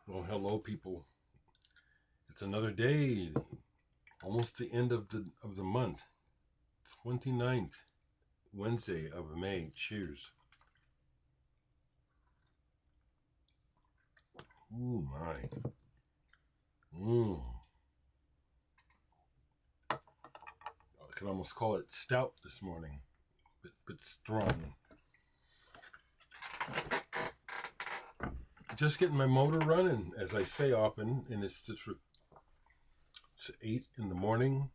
Well, hello, people. It's another day, almost the end of the month, 29th, Wednesday of May. Cheers. Ooh, my. Mmm. I can almost call it stout this morning, but strong. Just getting my motor running, as I say often, and it's 8 in the morning.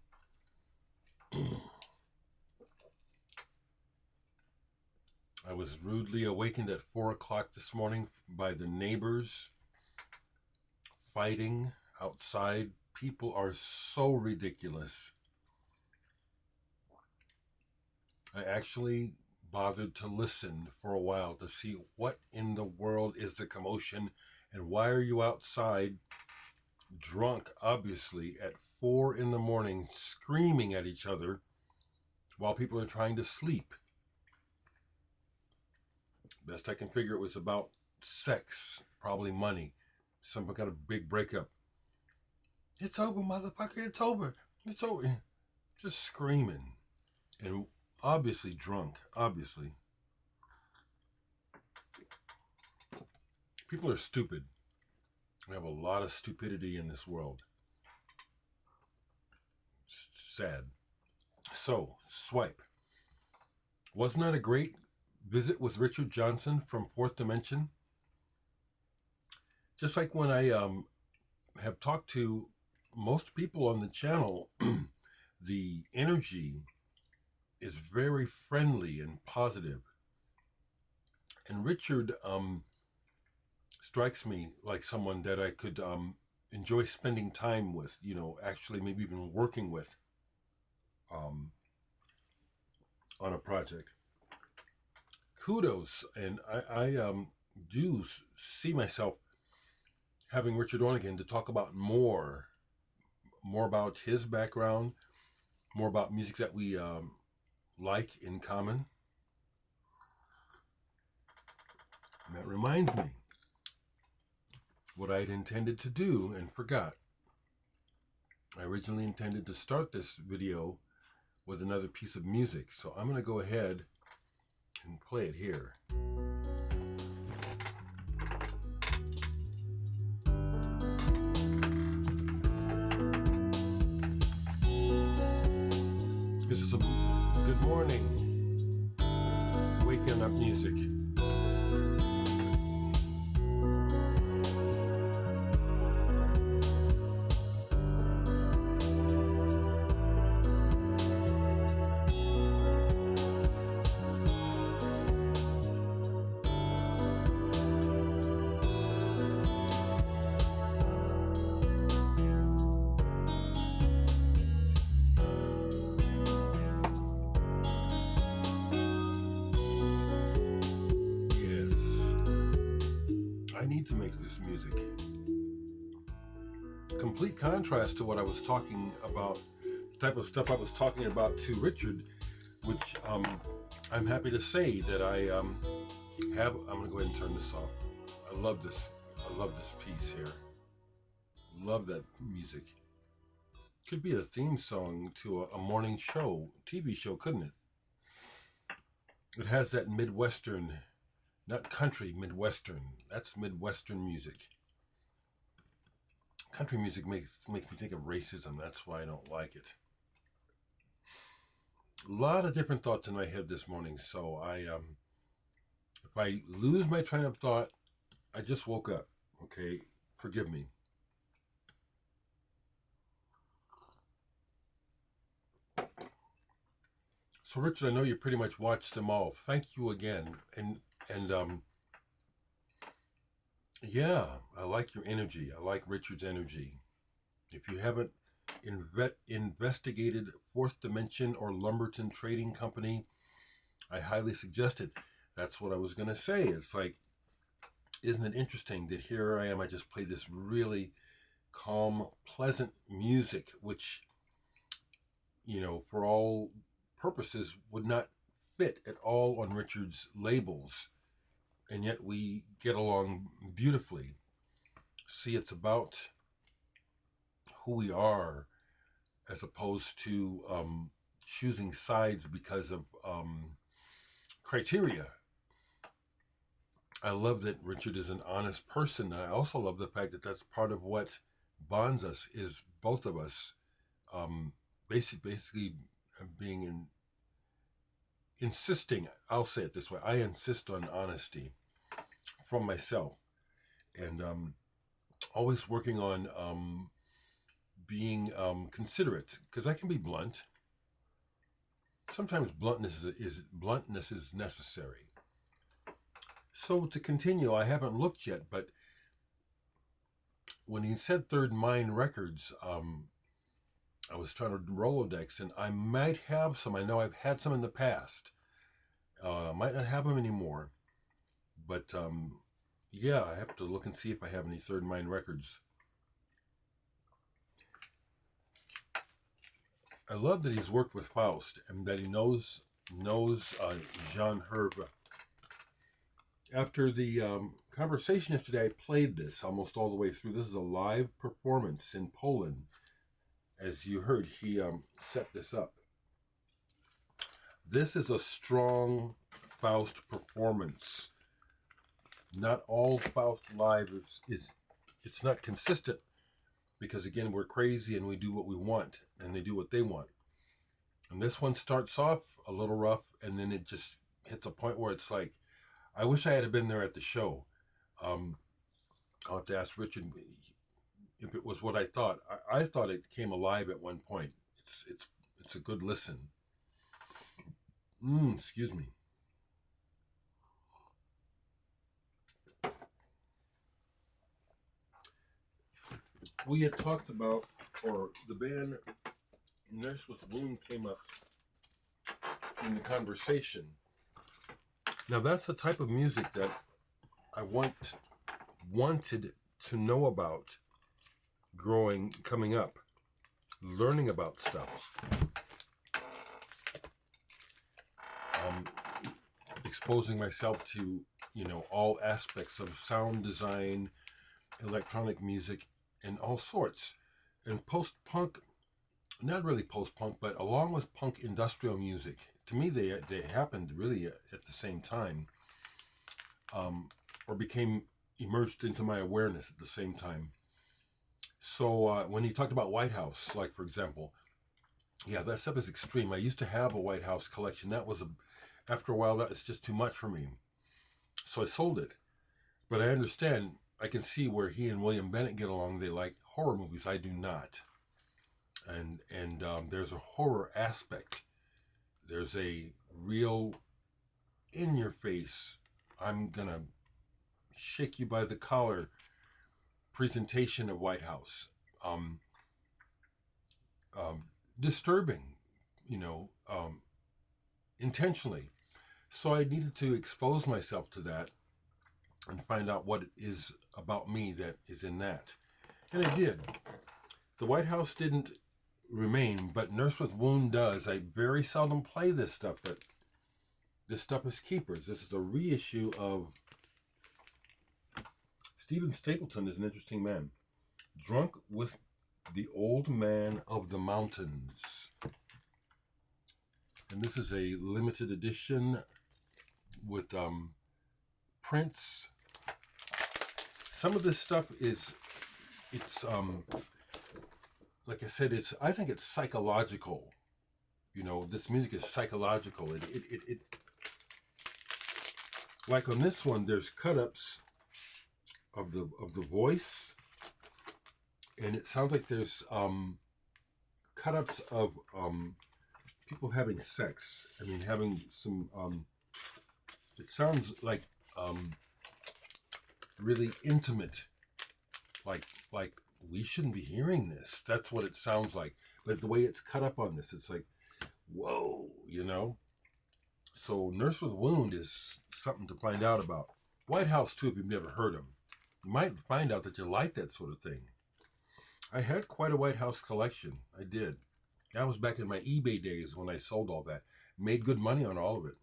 I was rudely awakened at 4 o'clock this morning by the neighbors fighting outside. People are so ridiculous. I actually bothered to listen for a while to see what in the world is the commotion and why are you outside drunk, obviously, at 4 in the morning screaming at each other while people are trying to sleep. Best I can figure, it was about sex, probably money. Some kind of big breakup. It's over, motherfucker, it's over. It's over. Just screaming. And obviously drunk, obviously. People are stupid. We have a lot of stupidity in this world. It's sad. So, swipe. Wasn't that a great visit with Richard Johnson from Fourth Dimension? Just like when I have talked to most people on the channel, the energy is very friendly and positive. And Richard strikes me like someone that I could enjoy spending time with, actually maybe even working with on a project. Kudos, and I do see myself having Richard on again to talk about more about his background, more about music that we like in common. And that reminds me what I had intended to do and forgot. I originally intended to start this video with another piece of music, so I'm going to go ahead and play it here. This is some good morning, waking up music. I need to make this music. Complete contrast to what I was talking about, the type of stuff I was talking about to Richard, which I'm happy to say that I have. I'm going to go ahead and turn this off. I love this. I love this piece here. Love that music. Could be a theme song to a morning show, TV show, couldn't it? It has that Midwestern, not country, Midwestern. That's Midwestern music. Country music makes me think of racism. That's why I don't like it. A lot of different thoughts in my head this morning. So if I lose my train of thought, I just woke up. Okay, forgive me. So Richard, I know you pretty much watched them all. Thank you again. And yeah, I like your energy. I like Richard's energy. If you haven't investigated Fourth Dimension or Lumberton Trading Company, I highly suggest it. That's what I was going to say. It's like, isn't it interesting that here I am, I just played this really calm, pleasant music, which, for all purposes would not fit at all on Richard's labels. And yet we get along beautifully. See, it's about who we are as opposed to choosing sides because of criteria. I love that Richard is an honest person. And I also love the fact that that's part of what bonds us, is both of us um, basically being insisting, I'll say it this way, I insist on honesty from myself, and always working on being considerate, because I can be blunt. Sometimes bluntness is necessary. So to continue, I haven't looked yet, but when he said Third Mind Records, I was trying to Rolodex, and I might have some. I know I've had some in the past. I might not have them anymore, but yeah, I have to look and see if I have any Third Mind Records. I love that he's worked with Faust and that he knows Jean Herve. After the conversation yesterday, I played this almost all the way through. This is a live performance in Poland. As you heard, he set this up. This is a strong Faust performance. Not all Faust live is it's not consistent, because again, we're crazy and we do what we want and they do what they want. And this one starts off a little rough, and then it just hits a point where it's like, I wish I had been there at the show. I'll have to ask Richard if it was what I thought. I thought it came alive at one point. It's a good listen. Excuse me. We had talked about, or the band Nurse with Wound came up in the conversation. Now that's the type of music that I wanted to know about coming up, learning about stuff, exposing myself to, all aspects of sound design, electronic music, and all sorts. And post-punk, not really post-punk, but along with punk industrial music, to me they happened really at the same time, or became emerged into my awareness at the same time. So when he talked about White House, like for example, yeah, that stuff is extreme. I used to have a White House collection. After a while, that was just too much for me. So I sold it. But I understand, I can see where he and William Bennett get along. They like horror movies. I do not. And there's a horror aspect. There's a real in your face, I'm going to shake you by the collar presentation of White House. Disturbing, intentionally. So I needed to expose myself to that and find out what it is about me that is in that. And I did. The White House didn't remain, but Nurse with Wound does. I very seldom play this stuff, but this stuff is keepers. This is a reissue of Stephen Stapleton. Is an interesting man. Drunk with the Old Man of the Mountains. And this is a limited edition with prints. Some of this stuff it's like I said, I think it's psychological. This music is psychological. It like on this one, there's cut-ups of the voice, and it sounds like there's cut-ups of people having sex. I mean, having some. It sounds like really intimate. Like we shouldn't be hearing this. That's what it sounds like. But the way it's cut up on this, it's like, whoa, So Nurse with Wound is something to find out about. White House too, if you've never heard them. You might find out that you like that sort of thing. I had quite a White House collection. I did. That was back in my eBay days when I sold all that. Made good money on all of it.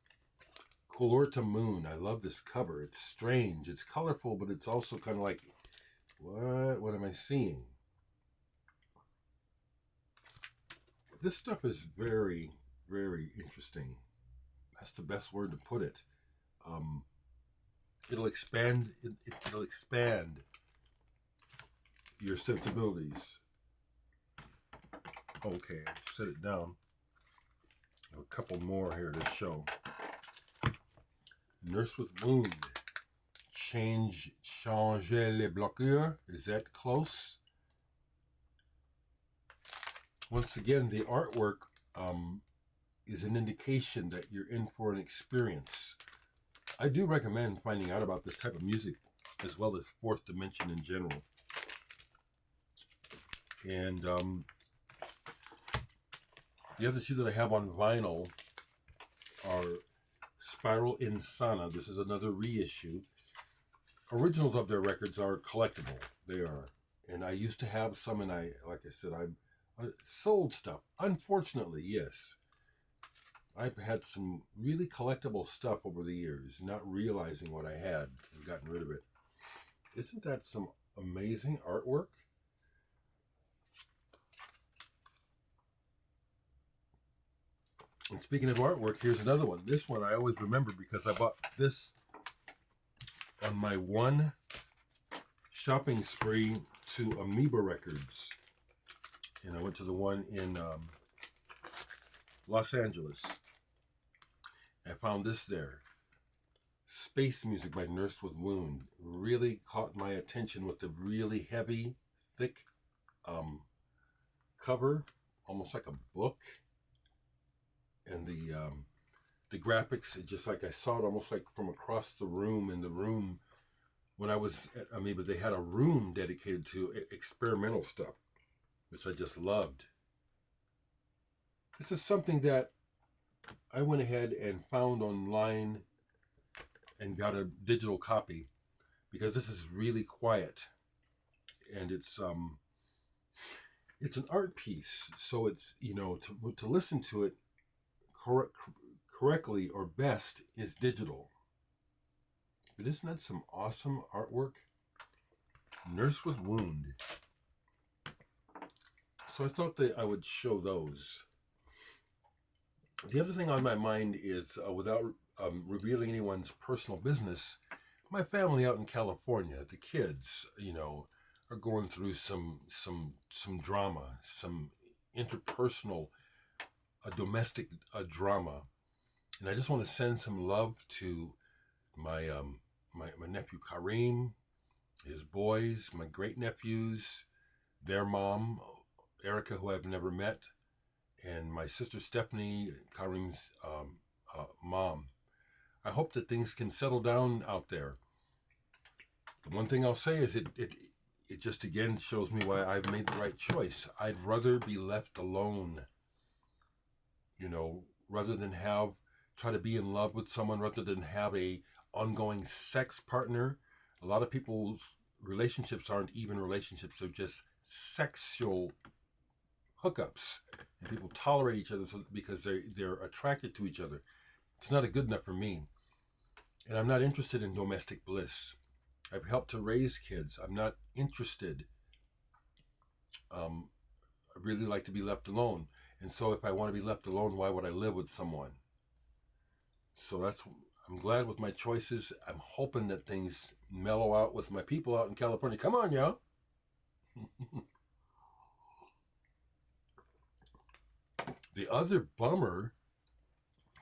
Color to Moon. I love this cover. It's strange. It's colorful, but it's also kind of like What am I seeing? This stuff is very, very interesting. That's the best word to put it. Um, it'll expand. It'll expand your sensibilities. Okay, set it down. A couple more here to show. Nurse with wound. Changer les bloqueurs. Is that close? Once again, the artwork is an indication that you're in for an experience. I do recommend finding out about this type of music as well as fourth dimension in general. And the other two that I have on vinyl are Spiral Insana. This is another reissue. Originals of their records are collectible. They are. And I used to have some, and like I said, I sold stuff. Unfortunately, yes. I've had some really collectible stuff over the years, not realizing what I had and gotten rid of it. Isn't that some amazing artwork? And speaking of artwork, here's another one. This one I always remember because I bought this on my one shopping spree to Amoeba Records. And I went to the one in Los Angeles. I found this there. Space Music by Nurse with Wound. Really caught my attention with the really heavy, thick cover, almost like a book. And the graphics, just like I saw it almost like from across the room. In the room, when I was at Amoeba, they had a room dedicated to experimental stuff, which I just loved. This is something that I went ahead and found online and got a digital copy because this is really quiet, and it's an art piece. So it's, to listen to it correctly or best is digital. But isn't that some awesome artwork? Nurse with Wound. So I thought that I would show those. The other thing on my mind is, without revealing anyone's personal business, my family out in California, the kids, are going through some drama, some interpersonal, domestic drama, and I just want to send some love to my nephew Kareem, his boys, my great nephews, their mom, Erica, who I've never met, and my sister Stephanie, Kareem's mom. I hope that things can settle down out there. The one thing I'll say is it just again shows me why I've made the right choice. I'd rather be left alone, rather than try to be in love with someone, rather than have a ongoing sex partner. A lot of people's relationships aren't even relationships; they're just sexual hookups, and people tolerate each other because they're attracted to each other. It's not good enough for me, and I'm not interested in domestic bliss. I've helped to raise kids. I'm not interested. I really like to be left alone, and so if I want to be left alone, why would I live with someone? So I'm glad with my choices. I'm hoping that things mellow out with my people out in California. Come on, y'all. The other bummer,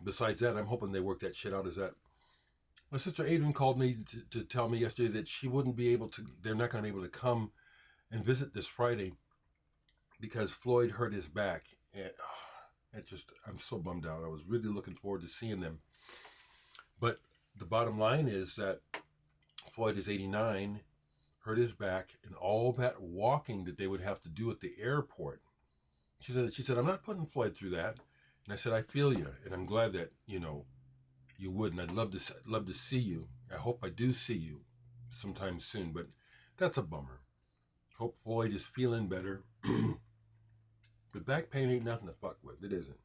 besides that, I'm hoping they work that shit out, is that my sister Adrian called me to tell me yesterday that she wouldn't be able to, they're not going to be able to come and visit this Friday because Floyd hurt his back. And I'm so bummed out. I was really looking forward to seeing them. But the bottom line is that Floyd is 89, hurt his back, and all that walking that they would have to do at the airport. She said, I'm not putting Floyd through that. And I said, I feel you, and I'm glad that, you would, and I'd love to see you. I hope I do see you sometime soon, but that's a bummer. Hope Floyd is feeling better. But back pain ain't nothing to fuck with. It isn't.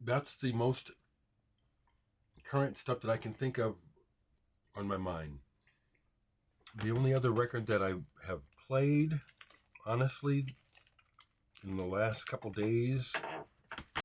That's the most current stuff that I can think of on my mind. The only other record that I have played, honestly, in the last couple days